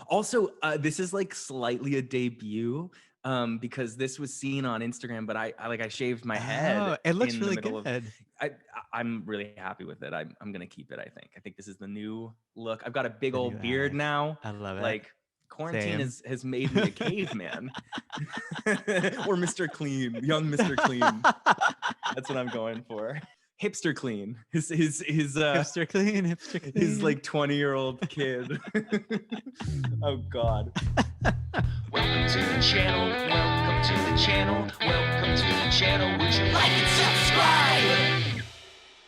Also, this is like slightly a debut because this was seen on Instagram, but I shaved my head Oh, it looks in the really middle of. good. I I'm really happy with it. I'm gonna keep it. I think this is the new look. I've got a big The new old beard eye. now. I love it. Like quarantine Same. has made me a caveman or Mr. Clean, young Mr. Clean. That's what I'm going for. Hipster clean. Hipster clean, hipster His clean. like 20-year-old kid. Oh God. Welcome to the channel. Welcome to the channel. Welcome to the channel. Would you like and subscribe?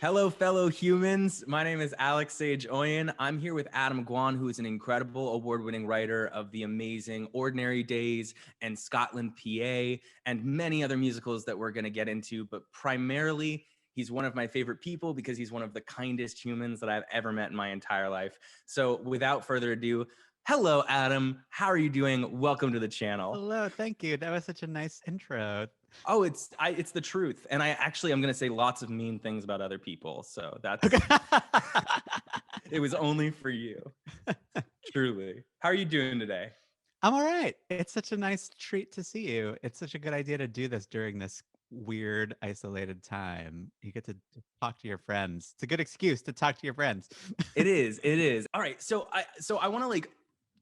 Hello, fellow humans. My name is Alex Sage Oyen. I'm here with Adam Gwon, who is an incredible award-winning writer of the amazing Ordinary Days and Scotland, PA, and many other musicals that we're going to get into. But primarily, he's one of my favorite people because he's one of the kindest humans that I've ever met in my entire life. So without further ado, hello, Adam. How are you doing? Welcome to the channel. Hello, thank you. That was such a nice intro. Oh, it's the truth. And I'm going to say lots of mean things about other people. So Okay. it was only for you. Truly. How are you doing today? I'm all right. It's such a nice treat to see you. It's such a good idea to do this during this weird, isolated time. You get to talk to your friends. It's a good excuse to talk to your friends. It is. It is. All right. So I want to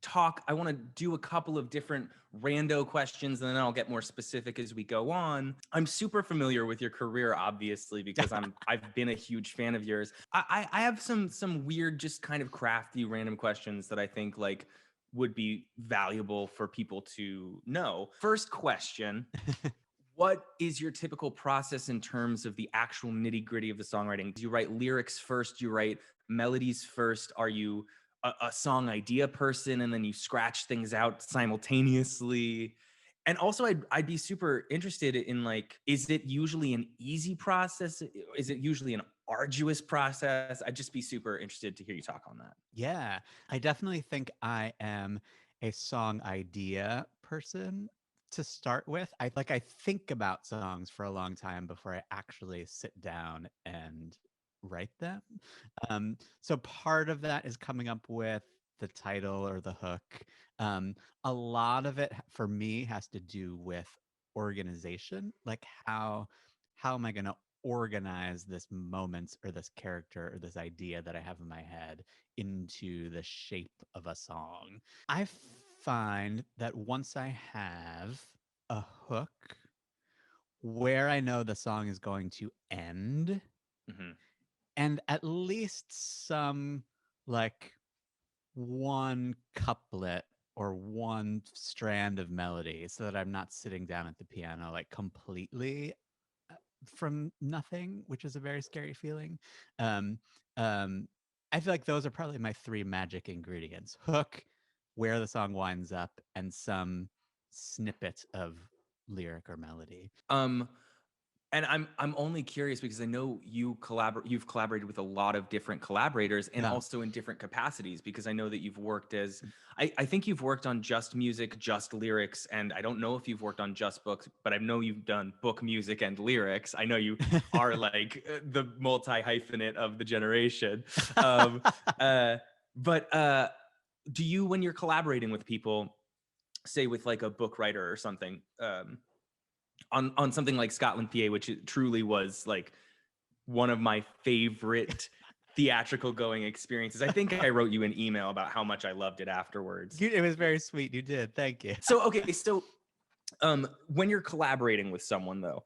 talk. I want to do a couple of different rando questions, and then I'll get more specific as we go on. I'm super familiar with your career, obviously, because I've been a huge fan of yours. I have some weird, just kind of crafty, random questions that I think would be valuable for people to know. First question. What is your typical process in terms of the actual nitty gritty of the songwriting? Do you write lyrics first? Do you write melodies first? Are you a song idea person and then you scratch things out simultaneously? And also, I'd be super interested in is it usually an easy process? Is it usually an arduous process? I'd just be super interested to hear you talk on that. Yeah, I definitely think I am a song idea person to start with. I think about songs for a long time before I actually sit down and write them. So part of that is coming up with the title or the hook. Um, a lot of it for me has to do with organization, like how am I going to organize this moment or this character or this idea that I have in my head into the shape of a song. I find that once I have a hook where I know the song is going to end, Mm-hmm. and at least some like one couplet or one strand of melody so that I'm not sitting down at the piano like completely from nothing, which is a very scary feeling. Um, um, I feel like those are probably my three magic ingredients: hook, where the song winds up, and some snippet of lyric or melody. Um, And I'm only curious because I know you've collaborated with a lot of different collaborators and Yeah. also in different capacities, because I know that you've worked as I think you've worked on just music, just lyrics, and I don't know if you've worked on just books, but I know you've done book music and lyrics. I know you are the multi hyphenate of the generation. Um, uh, but do you, when you're collaborating with people, say with like a book writer or something, on something like Scotland, PA, which it truly was like one of my favorite theatrical going experiences. I think I wrote you an email about how much I loved it afterwards. It was very sweet. You did. Thank you. So okay, so when you're collaborating with someone though,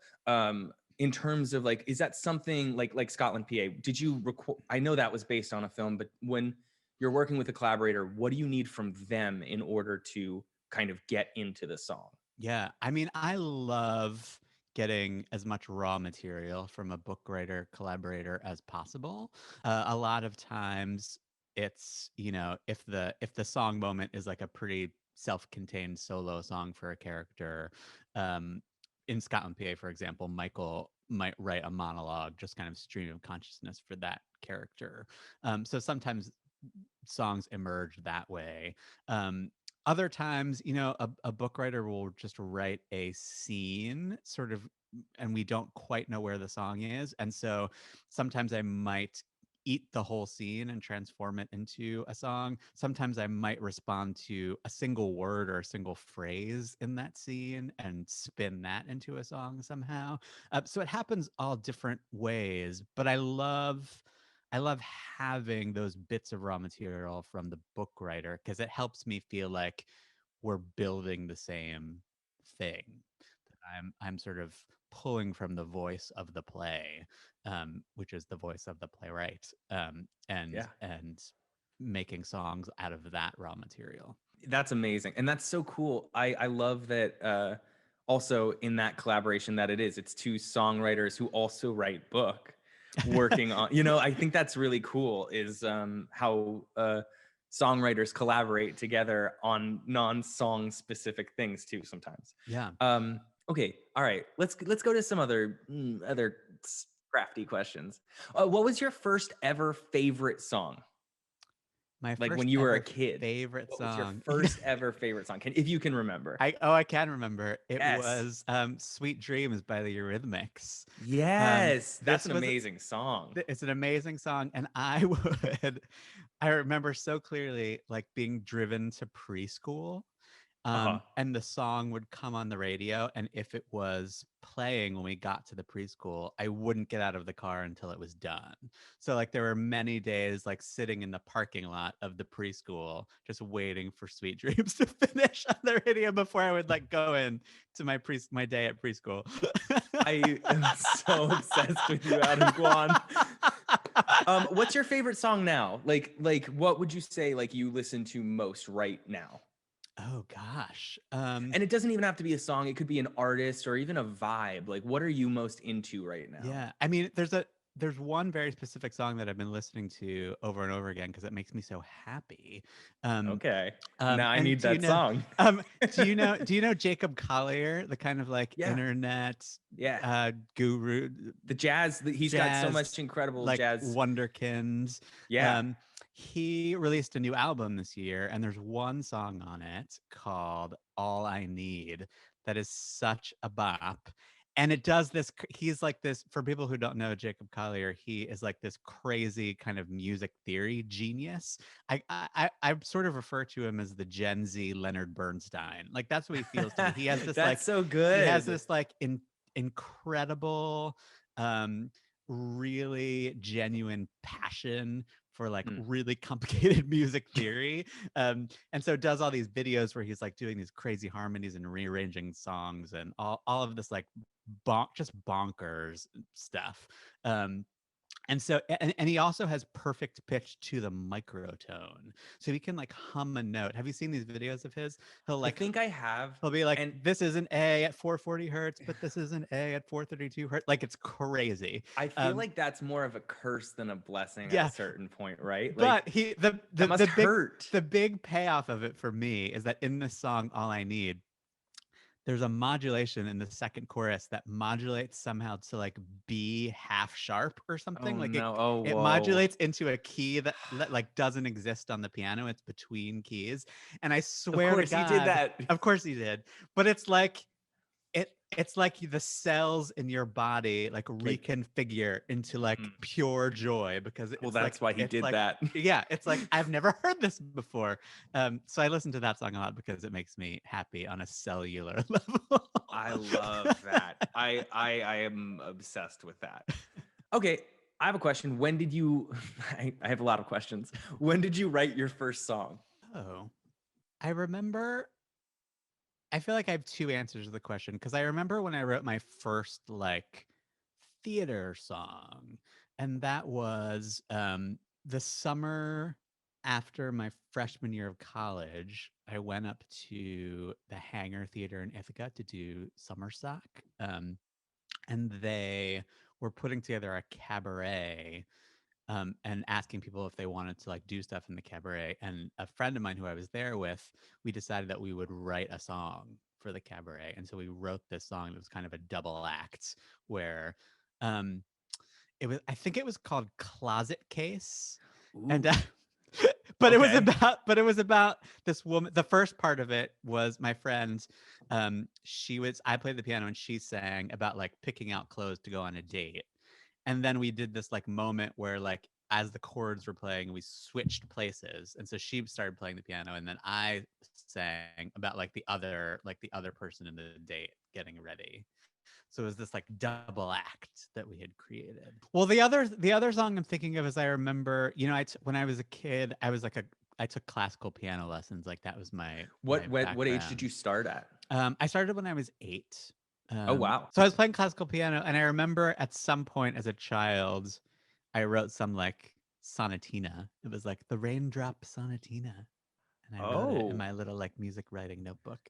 in terms of is that something like Scotland, PA? Did you I know that was based on a film, but when you're working with a collaborator, what do you need from them in order to kind of get into the song? Yeah. I mean, I love getting as much raw material from a book writer collaborator as possible. A lot of times it's, if the song moment is like a pretty self-contained solo song for a character, um, in Scotland, PA, for example, Michael might write a monologue, just kind of stream of consciousness for that character. So sometimes songs emerge that way. Um, Other times, a book writer will just write a scene sort of, and we don't quite know where the song is. And so sometimes I might eat the whole scene and transform it into a song. Sometimes I might respond to a single word or a single phrase in that scene and spin that into a song somehow. So it happens all different ways, but I love having those bits of raw material from the book writer because it helps me feel like we're building the same thing. I'm sort of pulling from the voice of the play, which is the voice of the playwright, Yeah. and making songs out of that raw material. That's amazing. And that's so cool. I love that also in that collaboration that it's two songwriters who also write book working on, I think that's really cool is how songwriters collaborate together on non-song specific things too sometimes. Yeah. Okay. All right. Let's go to some other crafty questions. What was your first ever favorite song? My Like first when you were a ever kid, favorite what was your song. first ever favorite song? If you can remember. I can remember. It Yes. was Sweet Dreams by the Eurythmics. Yes, that's This an was amazing song. It's an amazing song, and I remember so clearly like being driven to preschool. Uh-huh. And the song would come on the radio, and if it was playing when we got to the preschool, I wouldn't get out of the car until it was done. So like there were many days like sitting in the parking lot of the preschool, just waiting for Sweet Dreams to finish on the radio before I would like go in to my day at preschool. I am so obsessed with you, Adam Gwon. What's your favorite song now? Like what would you say like you listen to most right now? Oh gosh. And it doesn't even have to be a song. It could be an artist or even a vibe. Like what are you most into right now? Yeah. I mean, there's one very specific song that I've been listening to over and over again because it makes me so happy. Okay. Now I And need that song. Do you know Jacob Collier, the kind of like Yeah. internet Yeah. guru, The jazz, he's got so much incredible like jazz. wonderkins. Yeah. He released a new album this year, and there's one song on it called All I Need that is such a bop. And it does this, he's like this, for people who don't know Jacob Collier, he is like this crazy kind of music theory genius. I sort of refer to him as the Gen Z Leonard Bernstein. Like that's what he feels to me. He has this That's like, so good. he has this like incredible, really genuine passion for like really complicated music theory. And so does all these videos where he's like doing these crazy harmonies and rearranging songs and all of this like just bonkers stuff. And so, and he also has perfect pitch to the microtone. So he can like hum a note. Have you seen these videos of his? He'll like, I think I have. He'll be like, and this is an A at 440 hertz, but this is an A at 432 hertz. Like it's crazy. I feel like that's more of a curse than a blessing Yeah. at a certain point, right? But Like, that must hurt. The big payoff of it for me is that in the song All I Need, there's a modulation in the second chorus that modulates somehow to like B half sharp or something. Oh, Like no. it Whoa. modulates into a key that like doesn't exist on the piano. It's between keys. And I swear to God, he did that. Of course he did. But it's like it's like the cells in your body like reconfigure into like pure joy because well, that's why he did that. Yeah, it's like I've never heard this before. So I listen to that song a lot because it makes me happy on a cellular level. I love that. I am obsessed with that. Okay, I have a question. When did you I have a lot of questions. When did you write your first song? Oh, I remember. I feel like I have two answers to the question because I remember when I wrote my first like theater song, and that was the summer after my freshman year of college. I went up to the Hangar Theater in Ithaca to do summer stock, and they were putting together a cabaret and asking people if they wanted to like do stuff in the cabaret. And a friend of mine who I was there with, we decided that we would write a song for the cabaret. And so we wrote this song that was kind of a double act where I think it was called Closet Case. Ooh. And but it was about this woman. The first part of it was my friend. I played the piano and she sang about like picking out clothes to go on a date. And then we did this like moment where like as the chords were playing, we switched places, and so she started playing the piano, and then I sang about like the other person in the date getting ready. So it was this like double act that we had created. Well, the other song I'm thinking of is, I remember, when I was a kid, I took classical piano lessons. Like that was my What age did background. you start at? I started when I was 8. Oh wow. So I was playing classical piano, and I remember at some point as a child, I wrote some like sonatina. It was like the Raindrop Sonatina, and I wrote it in Oh. my little like music writing notebook.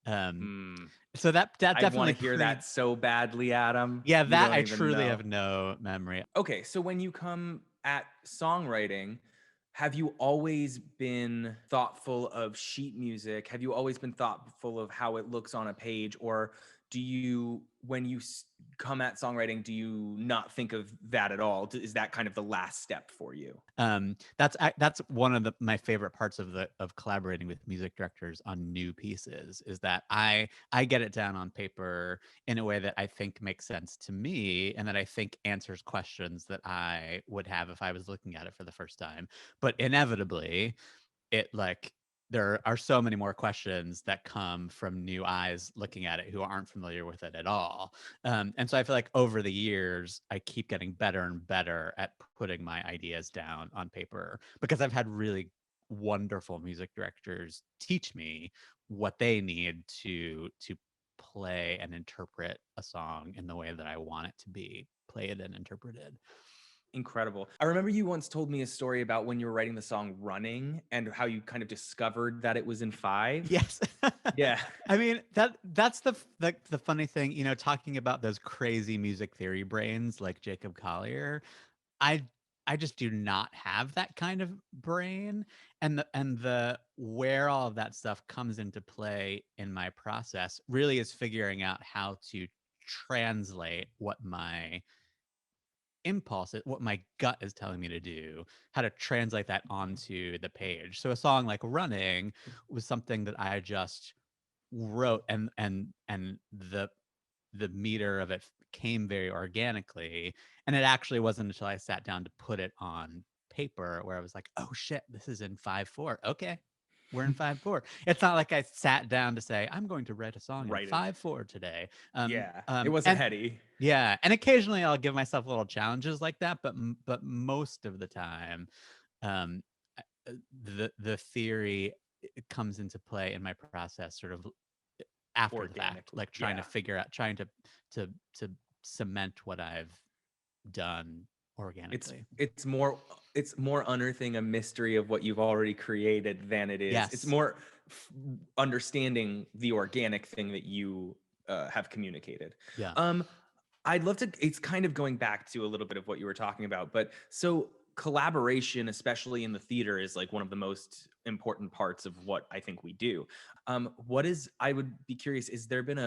Um, Hmm. so that I want definitely to hear that so badly, Adam. yeah, You that don't I even truly know. have no memory. Okay, so when you come at songwriting, have you always been thoughtful of sheet music? Have you always been thoughtful of how it looks on a page? Or do you, when you come at songwriting, do you not think of that at all? Is that kind of the last step for you? That's one of my favorite parts of collaborating with music directors on new pieces, is that I get it down on paper in a way that I think makes sense to me, and that I think answers questions that I would have if I was looking at it for the first time. But inevitably, it like there are so many more questions that come from new eyes looking at it who aren't familiar with it at all. And so I feel like over the years, I keep getting better and better at putting my ideas down on paper, because I've had really wonderful music directors teach me what they need to play and interpret a song in the way that I want it to be played and interpreted. Incredible. I remember you once told me a story about when you were writing the song Running and how you kind of discovered that it was in five. Yes. Yeah. I mean, that's the funny thing, talking about those crazy music theory brains like Jacob Collier. I I just do not have that kind of brain, and the where all of that stuff comes into play in my process really is figuring out how to translate what my impulse, what my gut is telling me to do, how to translate that onto the page. So a song like Running was something that I just wrote, and the meter of it came very organically. And it actually wasn't until I sat down to put it on paper where I was like, oh shit, this is in 5/4. Okay. We're in 5/4. It's not like I sat down to say, I'm going to write a song in Write it. 5/4 today. Yeah. It wasn't And heady. yeah, and occasionally I'll give myself little challenges like that, but most of the time, um, the theory comes into play in my process sort of after the fact, Organically. like trying to Yeah. figure out, trying to cement what I've done It's organically. it's more it's more unearthing a mystery of what you've already created than it is. It's Yes. more understanding the organic thing that you have communicated. Yeah. Um, I'd love to. It's kind of going back to a little bit of what you were talking about, but so collaboration, especially in the theater, is like one of the most important parts of what I think we do. What is? I would be curious. Has there been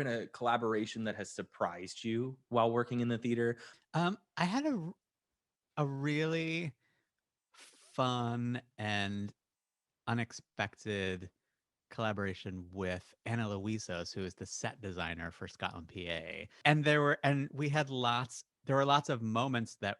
a collaboration that has surprised you while working in the theater? I had a really fun and unexpected collaboration with Anna Luisos, who is the set designer for Scotland, PA. And there were lots of moments that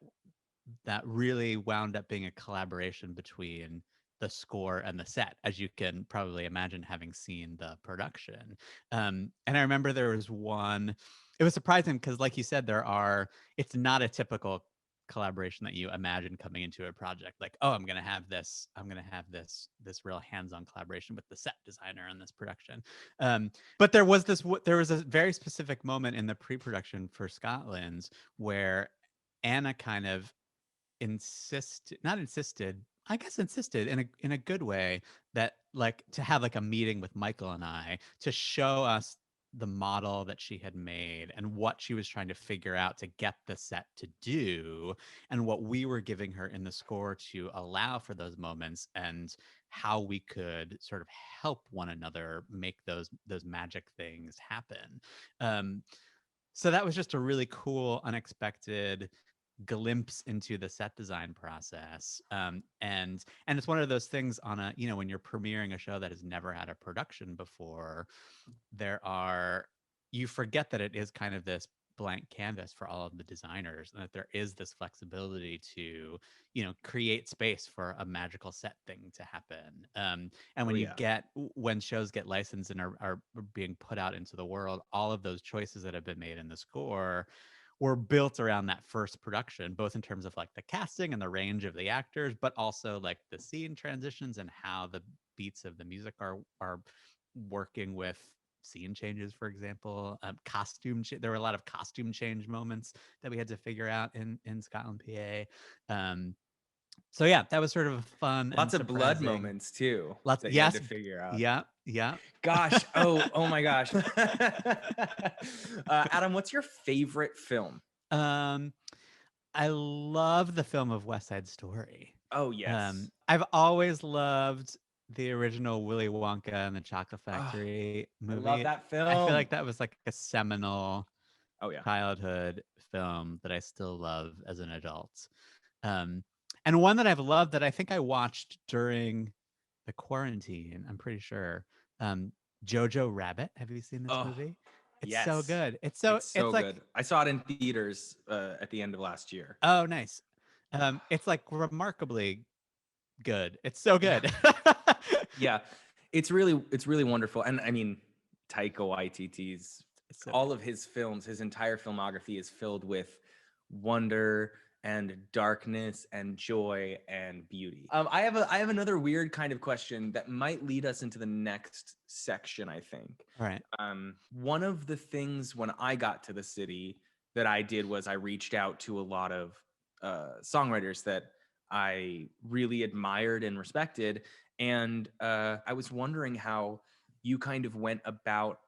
really wound up being a collaboration between the score and the set, as you can probably imagine having seen the production. And I remember there was one, it was surprising because, like you said, it's not a typical collaboration that you imagine coming into a project like, oh, I'm going to have this real hands-on collaboration with the set designer on this production. But there was a very specific moment in the pre-production for Scotland's where Anna kind of insisted in a good way, that like to have like a meeting with Michael and I to show us the model that she had made and what she was trying to figure out to get the set to do, and what we were giving her in the score to allow for those moments, and how we could sort of help one another make those magic things happen. um, so that was just a really cool, unexpected glimpse into the set design process. And it's one of those things when you're premiering a show that has never had a production before, you forget that it is kind of this blank canvas for all of the designers, and that there is this flexibility to, you know, create space for a magical set thing to happen. And when when shows get licensed and are being put out into the world, all of those choices that have been made in the score were built around that first production, both in terms of like the casting and the range of the actors, but also like the scene transitions and how the beats of the music are working with scene changes, for example. There were a lot of costume change moments that we had to figure out in Scotland, PA. So yeah, that was sort of fun Lots and of blood surprising. moments too. Lots, That you had yes, to figure out. yeah. Gosh, oh my gosh. Adam, what's your favorite film? I love the film of West Side Story. Oh yes. I've always loved the original Willy Wonka and the Chocolate Oh, Factory I movie. love that film. I feel like that was like a seminal yeah. childhood film that I still love as an adult. And one that I've loved that I think I watched during the quarantine, I'm pretty sure. Jojo Rabbit. Have you seen this movie? It's so good. It's like, good. I saw it in theaters at the end of last year. Oh, nice. It's like remarkably good. It's so good. Yeah. It's really wonderful. And I mean, Taika Waititi's all of his films, his entire filmography is filled with wonder and darkness and joy and beauty. I have another weird kind of question that might lead us into the next section, I think. All right. One of the things when I got to the city that I did was I reached out to a lot of songwriters that I really admired and respected. And I was wondering how you kind of went about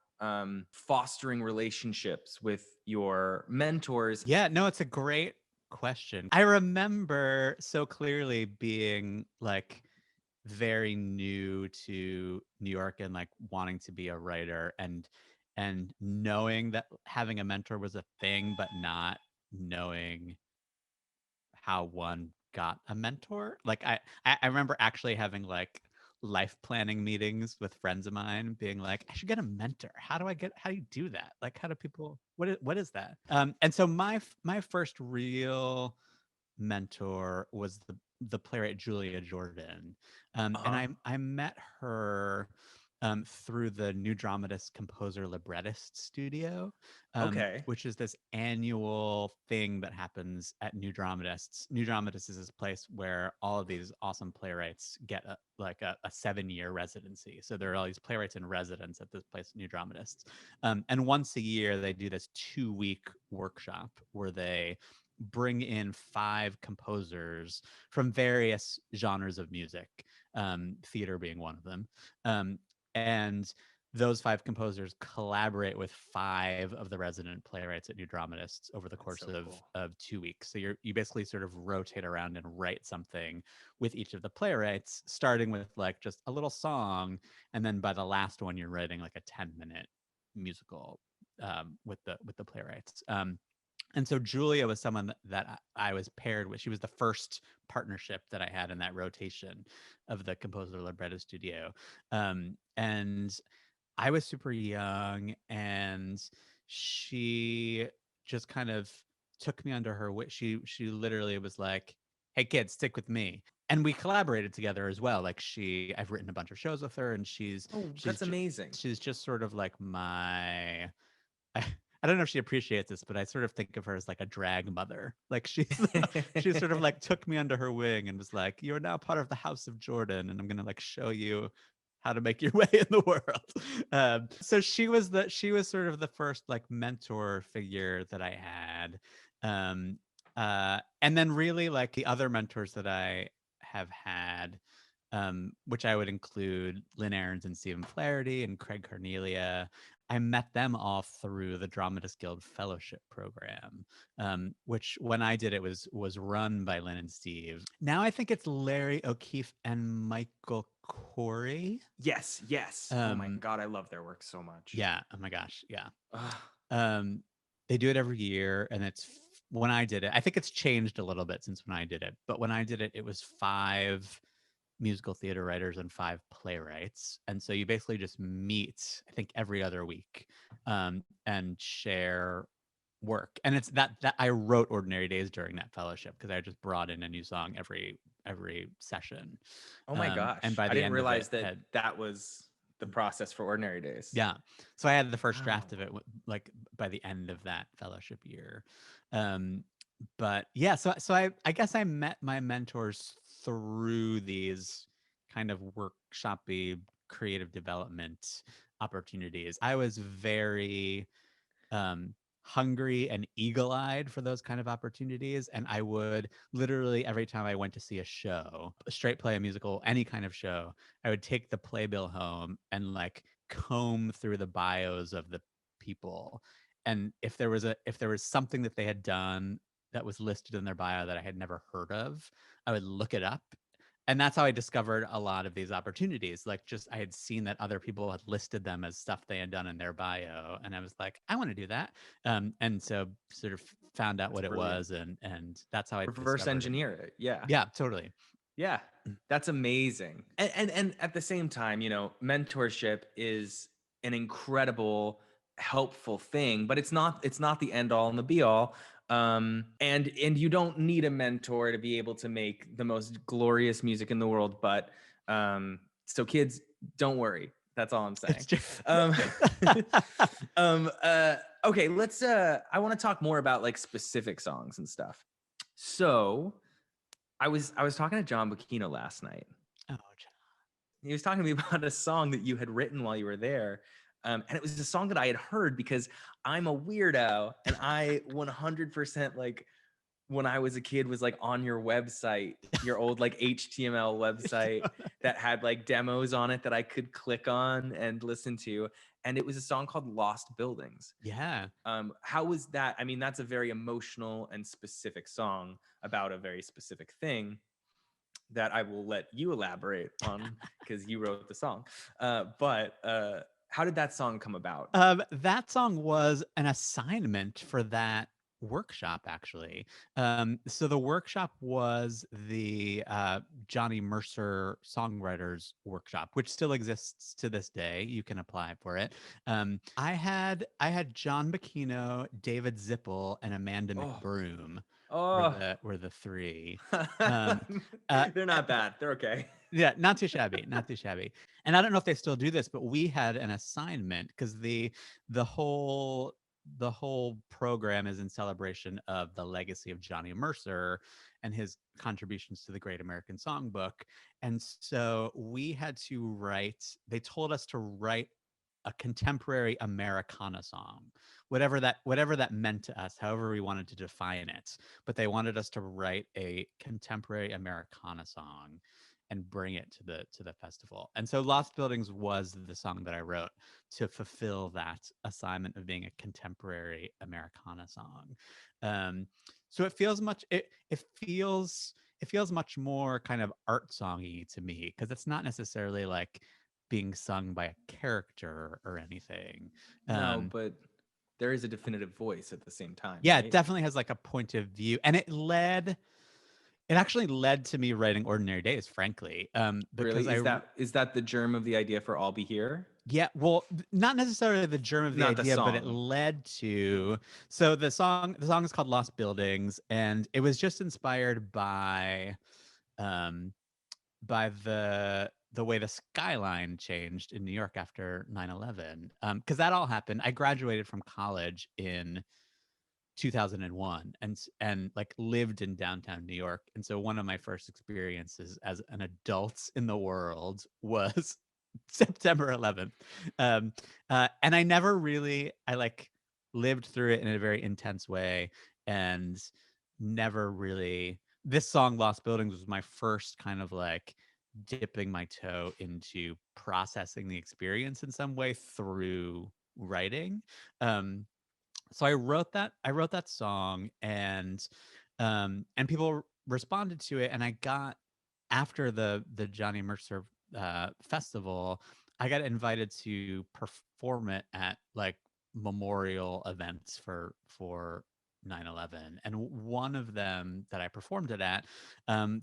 fostering relationships with your mentors. Yeah, no, it's a great question. I remember so clearly being like very new to New York and like wanting to be a writer and knowing that having a mentor was a thing, but not knowing how one got a mentor. Like I remember actually having like life planning meetings with friends of mine being like, I should get a mentor. How do you do that? Like, how do people, what is that? And so my first real mentor was the playwright Julia Jordan. And I met her through the New Dramatist Composer Librettist Studio, which is this annual thing that happens at New Dramatists. New Dramatists is this place where all of these awesome playwrights get a 7-year residency. So there are all these playwrights in residence at this place, New Dramatists. And once a year, they do this 2-week workshop where they bring in 5 composers from various genres of music, theater being one of them. And those 5 composers collaborate with 5 of the resident playwrights at New Dramatists over the course of 2 weeks. So you basically sort of rotate around and write something with each of the playwrights, starting with like just a little song, and then by the last one, you're writing like a 10-minute musical with the playwrights. And so Julia was someone that I was paired with. She was the first partnership that I had in that rotation of the Composer Libretto Studio. And I was super young, and she just kind of took me under her wing. She literally was like, "Hey kids, stick with me." And we collaborated together as well. Like I've written a bunch of shows with her, and she's that's amazing. She's just sort of like my I don't know if she appreciates this, but I sort of think of her as like a drag mother. Like she sort of like took me under her wing and was like, "You're now part of the House of Jordan, and I'm gonna like show you how to make your way in the world." So she was sort of the first like mentor figure that I had. And then really like the other mentors that I have had, which I would include Lynn Ahrens and Stephen Flaherty and Craig Cornelia. I met them all through the Dramatist Guild Fellowship Program, which when I did it was run by Lynn and Steve. Now I think it's Larry O'Keefe and Michael Corey. Yes. Oh my God, I love their work so much. Yeah. Oh my gosh. Yeah. They do it every year, and when I did it, I think it's changed a little bit since when I did it. But when I did it, it was 5 musical theater writers and 5 playwrights. And so you basically just meet, I think, every other week, and share work. And it's that I wrote Ordinary Days during that fellowship because I just brought in a new song every session. Oh my And gosh. by I the didn't end of it realize that had that was the process for Ordinary Days. yeah. So I had the first Wow. draft of it like by the end of that fellowship year. Um but yeah, so I guess I met my mentors through these kind of workshoppy creative development opportunities. I was very um, hungry and eagle-eyed for those kind of opportunities, and I would literally every time I went to see a show, a straight play, a musical, any kind of show, I would take the playbill home and like comb through the bios of the people, and if there was something that they had done that was listed in their bio that I had never heard of, I would look it up. And that's how I discovered a lot of these opportunities. Like, just I had seen that other people had listed them as stuff they had done in their bio, and I was like, I want to do that. And so sort of found out That's what it brilliant. was, and that's how I Reverse discovered it. engineer it. Yeah. Yeah, totally. Yeah, that's amazing. And at the same time, mentorship is an incredible helpful thing, but it's not the end all and the be all. And you don't need a mentor to be able to make the most glorious music in the world, but so kids, don't worry. That's all I'm saying. It's true. Um, okay, let's I want to talk more about like specific songs and stuff. So, I was talking to John Bacchino last night. Oh, He was talking to me about a song that you had written while you were there. And it was a song that I had heard because I'm a weirdo and I 100% like when I was a kid was like on your website, your old like HTML website that had like demos on it that I could click on and listen to. And it was a song called Lost Buildings. yeah. How was that? I mean, that's a very emotional and specific song about a very specific thing that I will let you elaborate on because you wrote the song. But how did that song come about? That song was an assignment for that workshop, actually. So the workshop was the Johnny Mercer Songwriters Workshop, which still exists to this day. You can apply for it. I had John Bacchino, David Zippel, and Amanda Oh, McBroom oh, were the three. Um, they're not bad. They're okay. yeah, not too shabby, not too shabby. And I don't know if they still do this, but we had an assignment because the whole the whole program is in celebration of the legacy of Johnny Mercer and his contributions to the Great American Songbook. And so we had to write, they told us to write a contemporary Americana song, whatever that meant to us, however we wanted to define it. But they wanted us to write a contemporary Americana song and bring it to the festival. And so Lost Buildings was the song that I wrote to fulfill that assignment of being a contemporary Americana song. So it feels it feels much more kind of art songy to me because it's not necessarily like being sung by a character or anything. No, Um, but there is a definitive voice at the same time, yeah, it right? definitely has like a point of view, and it actually led to me writing Ordinary Days, frankly, because Really? Is that the germ of the idea for I'll Be Here? yeah, well, not necessarily the germ of the Not the idea, but it song. led to so the song is called Lost Buildings, and it was just inspired um by the way the skyline changed in New York after 9/11. Because that all happened. I graduated from college in 2001 and like lived in downtown New York. And so one of my first experiences as an adult in the world was September 11th. And I like lived through it in a very intense way and never really, this song Lost Buildings was my first kind of like dipping my toe into processing the experience in some way through writing. Um, so I wrote that song and people responded to it, and I got, after the Johnny Mercer festival, I got invited to perform it at like memorial events for 9/11. And one of them that I performed it at,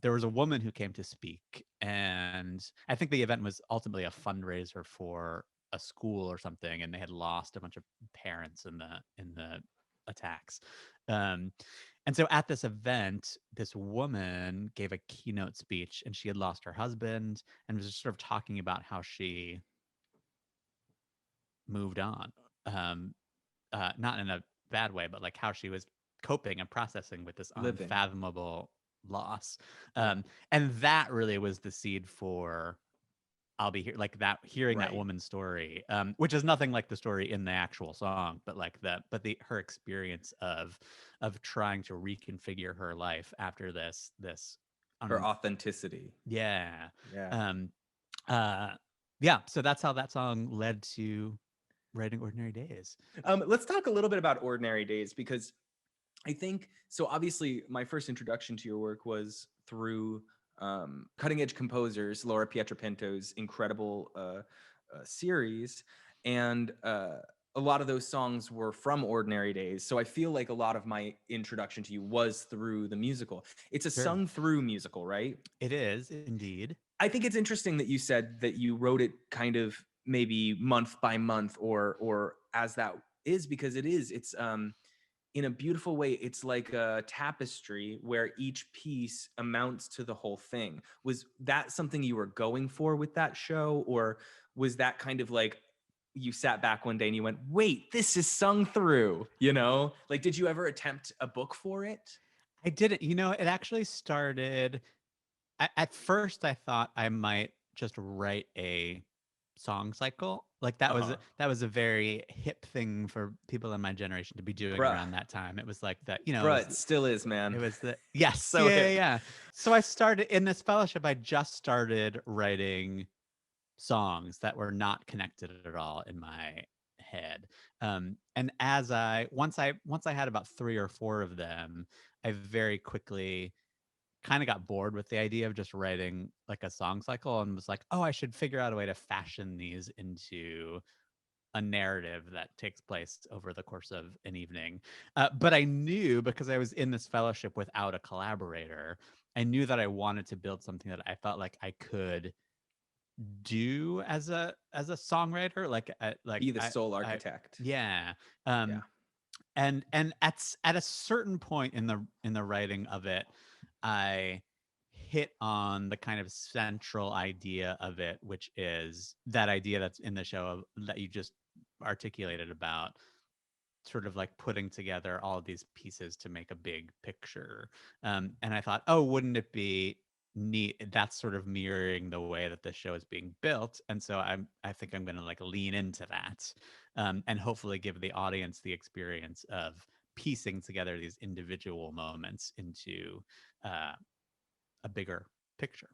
there was a woman who came to speak, and I think the event was ultimately a fundraiser for a school or something, and they had lost a bunch of parents in the attacks. Um, and so at this event, this woman gave a keynote speech, and she had lost her husband and was just sort of talking about how she moved on. Not in a bad way, but like how she was coping and processing with this Living. unfathomable loss. Yeah. And that really was the seed for I'll Be Here, like that, hearing that Right. woman's story, which is nothing like the story in the actual song, but like her experience of trying to reconfigure her life after this Her authenticity. yeah. Yeah. Um uh yeah, so that's how that song led to writing Ordinary Days. Let's talk a little bit about Ordinary Days, because I think so. Obviously, my first introduction to your work was through Cutting Edge Composers, Laura Pietrapinto's incredible series, and a lot of those songs were from Ordinary Days. So I feel like a lot of my introduction to you was through the musical. It's a Sure. sung-through musical, right? It is indeed. I think it's interesting that you said that you wrote it kind of maybe month by month, or as that is, because it's in a beautiful way. It's like a tapestry where each piece amounts to the whole thing. Was that something you were going for with that show, or was that kind of like you sat back one day and you went, wait, this is sung through, like, did you ever attempt a book for it? I didn't. It actually started. At first, I thought I might just write a song cycle. Like that was a very hip thing for people in my generation to be doing Bruh. around that time. It was like that, Bruh, it still is, man. it was the yes, So hip. yeah. So I started in this fellowship. I just started writing songs that were not connected at all in my head. And as once I had about 3 or 4 of them, I very quickly kind of got bored with the idea of just writing like a song cycle, and was like, oh, I should figure out a way to fashion these into a narrative that takes place over the course of an evening. But I knew, because I was in this fellowship without a collaborator, I knew that I wanted to build something that I felt like I could do as a songwriter, Be the sole architect. yeah. Yeah. And at a certain point in the writing of it, I hit on the kind of central idea of it, which is that idea that's in the show that you just articulated about sort of like putting together all of these pieces to make a big picture. And I thought, oh, wouldn't it be neat? That's sort of mirroring the way that the show is being built. And so I think I'm going to like lean into that, and hopefully give the audience the experience of piecing together these individual moments into a bigger picture.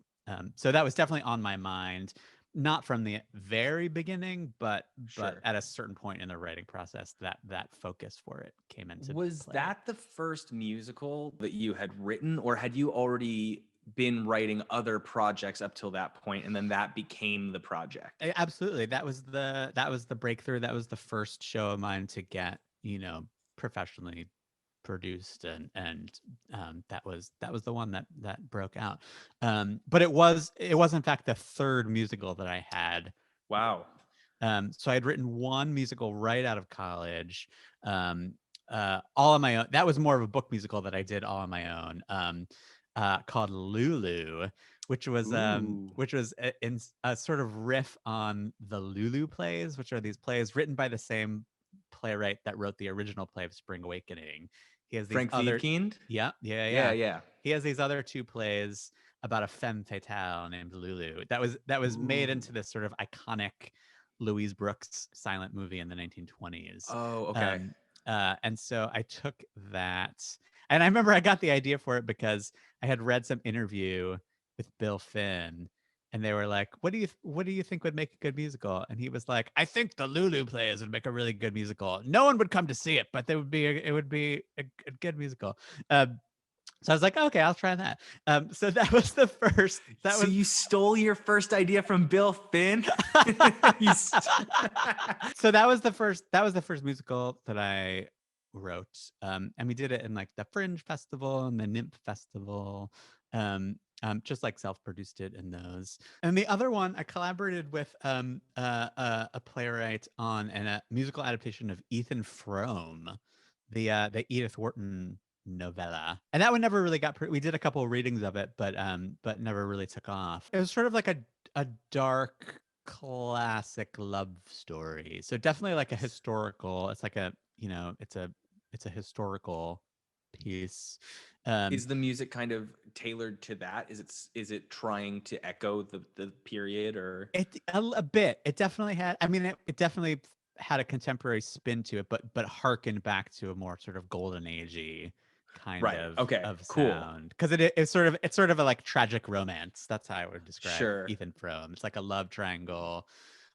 So that was definitely on my mind, not from the very beginning, but Sure. at a certain point in the writing process, that focus for it came into Was play. that the first musical that you had written, or had you already been writing other projects up till that point, and then that became the project? Absolutely, that was the breakthrough. That was the first show of mine to get professionally produced, and that was the one that broke out. But it was in fact the third musical that I had. Wow. So I had written one musical right out of college, all on my own. That was more of a book musical that I did all on my own, called Lulu, which was Ooh. in a sort of riff on the Lulu plays, which are these plays written by the same playwright that wrote the original play of Spring Awakening. He has these Frank other Wedekind? yeah. Yeah. He has these other 2 plays about a femme fatale named Lulu. That was made into Ooh. this sort of iconic Louise Brooks silent movie in the 1920s. Oh, okay. And so I took that, and I remember I got the idea for it because I had read some interview with Bill Finn, and they were like, what do you think would make a good musical? And he was like, I think the Lulu plays would make a really good musical. No one would come to see it, but it would be a good musical. So I was like, okay, I'll try that. So that was the first. You stole your first idea from Bill Finn? So that was the first musical that I wrote. And we did it in like the Fringe Festival and the Nymph Festival. Just like self-produced it in those. And the other one, I collaborated with a playwright on a musical adaptation of Ethan Frome, the Edith Wharton novella, and that one never really got. We did a couple of readings of it, but never really took off. It was sort of like a dark classic love story. So definitely like a historical. It's like a it's a historical piece. Is the music kind of tailored to that? Is it trying to echo the period, or A bit. It definitely had. I mean, it definitely had a contemporary spin to it, but harkened back to a more sort of golden agey kind right? Okay, of cool. sound, because it's sort of a like tragic romance. That's how I would describe Sure. Ethan Frome. It's like a love triangle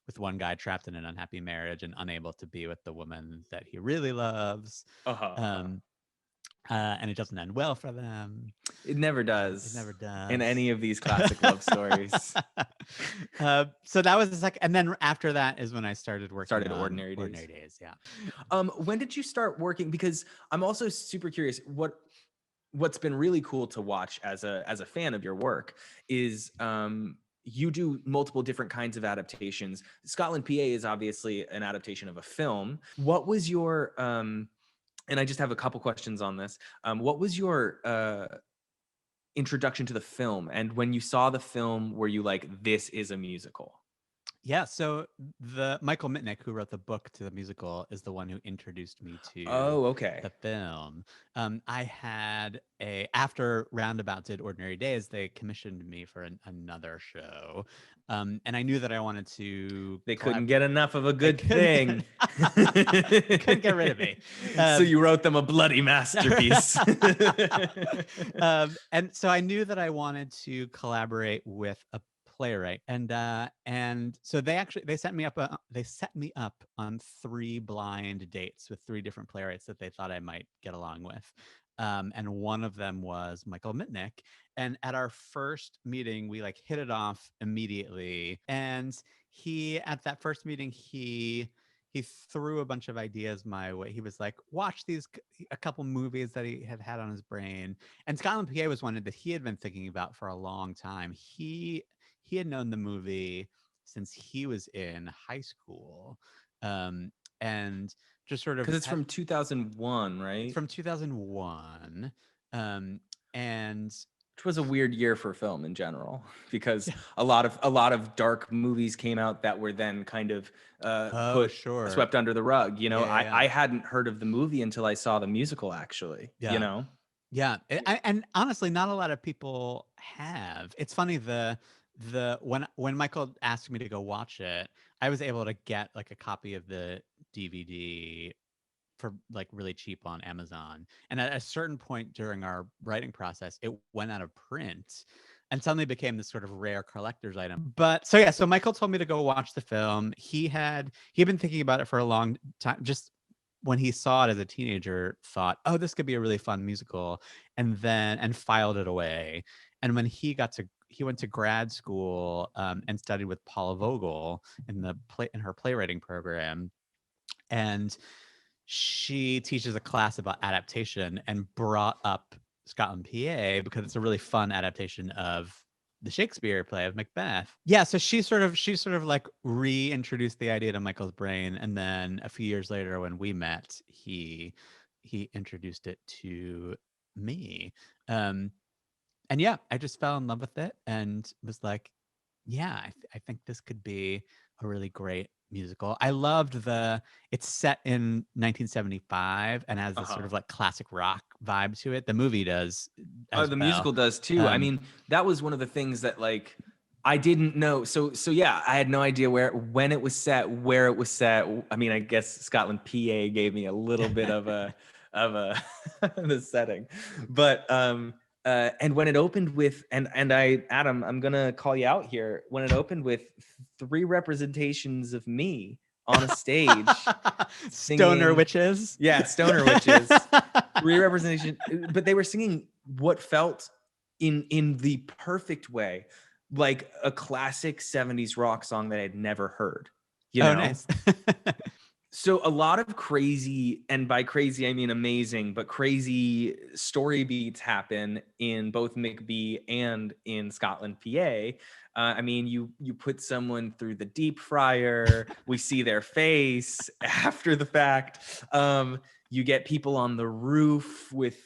with one guy trapped in an unhappy marriage and unable to be with the woman that he really loves. Uh-huh. And it doesn't end well for them. It never It does. never does In any of these classic love stories. So that was the second, and then after that is when I started working Started on Ordinary Days. Ordinary Days. Yeah. When did you start working? Because I'm also super curious. What's been really cool to watch as a fan of your work is you do multiple different kinds of adaptations. Scotland, PA is obviously an adaptation of a film. What was your and I just have a couple questions on this. What was your introduction to the film? And when you saw the film, were you like, this is a musical? Yeah, so the Michael Mitnick, who wrote the book to the musical, is the one who introduced me to Oh, okay. the film. I had after Roundabout did Ordinary Days, they commissioned me for another show, and I knew that I wanted to. They couldn't get enough of a good couldn't- thing. couldn't get rid of me. So you wrote them a bloody masterpiece. And so I knew that I wanted to collaborate with a playwright, and so they set me up on 3 blind dates with 3 different playwrights that they thought I might get along with, and one of them was Michael Mitnick. And at our first meeting, we like hit it off immediately, and at that first meeting he threw a bunch of ideas my way. He was like, watch a couple movies that he had on his brain, and Scotland, PA was one that he had been thinking about for a long time. He had known the movie since he was in high school, and just sort of because it's from 2001, right? It's from 2001, and which was a weird year for film in general, because a lot of dark movies came out that were then kind of swept under the rug. I hadn't heard of the movie until I saw the musical, actually. Yeah, and honestly, not a lot of people have. It's funny, when Michael asked me to go watch it, I was able to get like a copy of the DVD for like really cheap on Amazon. And at a certain point during our writing process, it went out of print and suddenly became this sort of rare collector's item. But so Michael told me to go watch the film. He'd been thinking about it for a long time. Just when he saw it as a teenager, thought, oh, this could be a really fun musical, and filed it away. And when he went to grad school and studied with Paula Vogel in her playwriting program, and she teaches a class about adaptation, and brought up Scotland, PA, because it's a really fun adaptation of the Shakespeare play of Macbeth. Yeah, so she sort of like reintroduced the idea to Michael's brain, and then a few years later, when we met, he introduced it to me. And yeah, I just fell in love with it and was like, yeah, I think this could be a really great musical. I loved it's set in 1975 and has this sort of like classic rock vibe to it. The movie does. The musical does too. I mean, that was one of the things that like I didn't know. So yeah, I had no idea when it was set, where it was set. I mean, I guess Scotland, PA gave me a little bit of the setting, but and when it opened with Adam, I'm gonna call you out here. When it opened with 3 representations of me on a stage, singing, Stoner witches. Yeah, stoner witches. 3 representation, but they were singing what felt in the perfect way, like a classic 70s rock song that I'd never heard. Nice. So a lot of crazy, and by crazy I mean amazing, but crazy story beats happen in both McBee and in Scotland, PA. I mean, you put someone through the deep fryer. We see their face after the fact. you get people on the roof with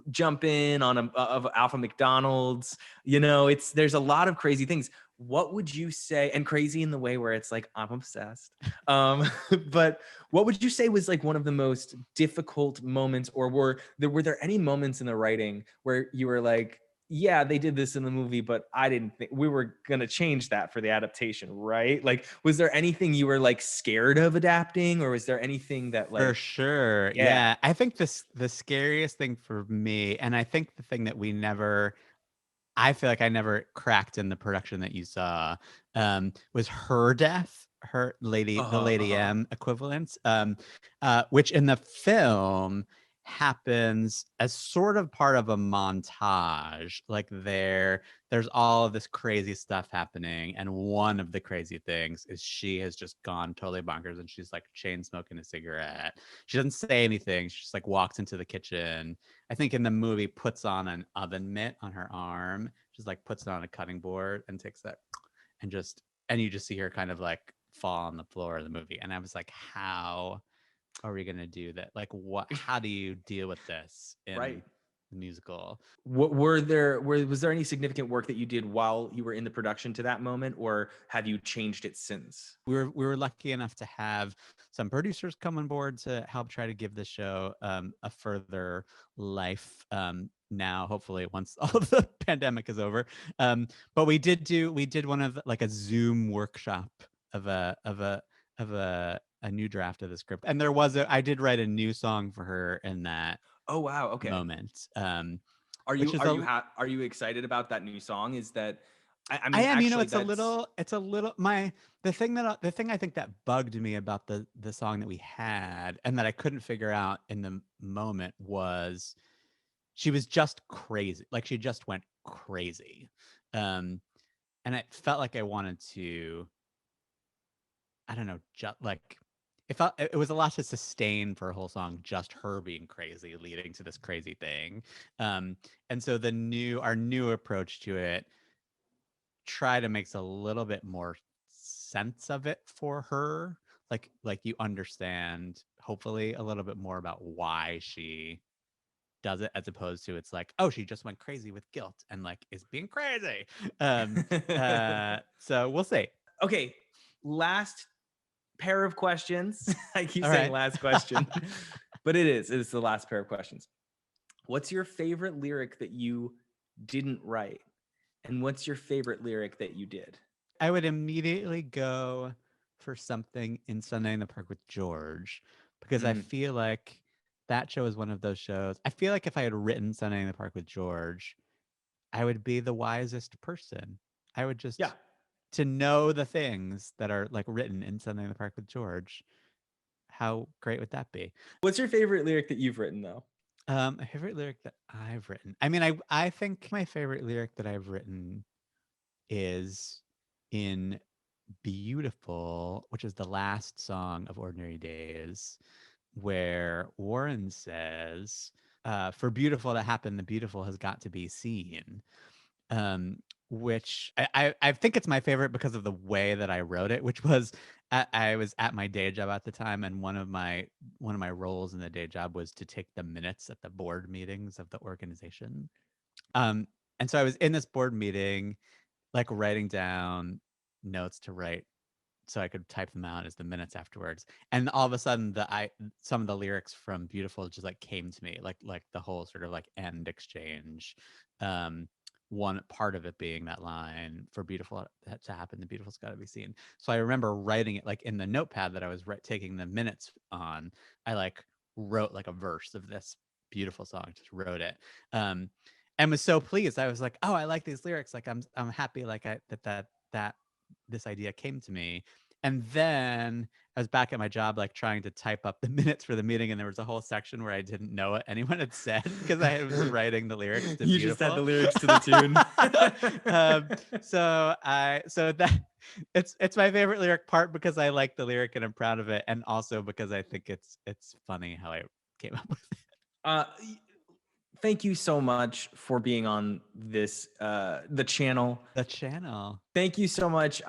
jump in on of Alpha McDonald's. There's a lot of crazy things. What would you say, and crazy in the way where it's like, I'm obsessed. But what would you say was like one of the most difficult moments, or were there any moments in the writing where you were like, yeah, they did this in the movie, but I didn't think we were going to change that for the adaptation, right? Like, was there anything you were like scared of adapting, or was there anything that like, For sure. Yeah. I think the scariest thing for me, and I think the thing that I feel like I never cracked in the production that you saw, was her death, the Lady M equivalent, which in the film happens as sort of part of a montage. Like there's all of this crazy stuff happening, and one of the crazy things is she has just gone totally bonkers, and she's like chain smoking a cigarette. She doesn't say anything. She just like walks into the kitchen. I think in the movie puts on an oven mitt on her arm. Just like puts it on a cutting board and takes that and you just see her kind of like fall on the floor of the movie. And I was like, how are we gonna do that? Like how do you deal with this in right, the musical? was there any significant work that you did while you were in the production to that moment, or have you changed it since? We were lucky enough to have some producers come on board to help try to give the show a further life, now, hopefully, once all of the pandemic is over. But we did one of like a Zoom workshop of a new draft of the script, and I did write a new song for her in that. Oh wow, okay. Moment. Are you excited about that new song? Is that I mean, I am. actually, It's a little. The thing I think that bugged me about the song that we had and that I couldn't figure out in the moment was she was just crazy. Like she just went crazy, and it felt like I wanted to. I don't know. Just like it was a lot to sustain for a whole song, just her being crazy, leading to this crazy thing. And so our new approach to it try to make a little bit more sense of it for her, like you understand hopefully a little bit more about why she does it, as opposed to it's like, oh, she just went crazy with guilt and like is being crazy. So we'll see. Okay, last pair of questions. I keep All saying right. last question, but it's the last pair of questions. What's your favorite lyric that you didn't write? And what's your favorite lyric that you did? I would immediately go for something in Sunday in the Park with George, because I feel like that show is one of those shows. I feel like if I had written Sunday in the Park with George, I would be the wisest person. I would just to know the things that are like written in Sunday in the Park with George. How great would that be? What's your favorite lyric that you've written though? My favorite lyric that I've written. I mean, I think my favorite lyric that I've written is in Beautiful, which is the last song of Ordinary Days, where Warren says, for beautiful to happen, the beautiful has got to be seen. Which I think it's my favorite because of the way that I wrote it, which was I was at my day job at the time, and one of my roles in the day job was to take the minutes at the board meetings of the organization. And so I was in this board meeting, like writing down notes to write so I could type them out as the minutes afterwards. And all of a sudden some of the lyrics from Beautiful just like came to me, like the whole sort of like end exchange. One part of it being that line, for beautiful to happen, the beautiful's got to be seen. So I remember writing it like in the notepad that I was taking the minutes on. I like wrote like a verse of this beautiful song, just wrote it. And was so pleased. I was like, oh, I like these lyrics. Like I'm happy like that this idea came to me. And then I was back at my job, like trying to type up the minutes for the meeting, and there was a whole section where I didn't know what anyone had said because I was writing the lyrics to You Beautiful. just had the lyrics to the tune. So that it's my favorite lyric, part because I like the lyric and I'm proud of it, and also because I think it's funny how I came up with it. Thank you so much for being on this the channel. Thank you so much.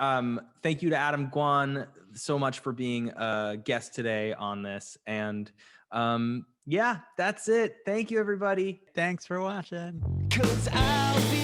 Thank you to Adam Gwon so much for being a guest today on this, and Yeah, that's it. Thank you, everybody. Thanks for watching. 'Cause I'll be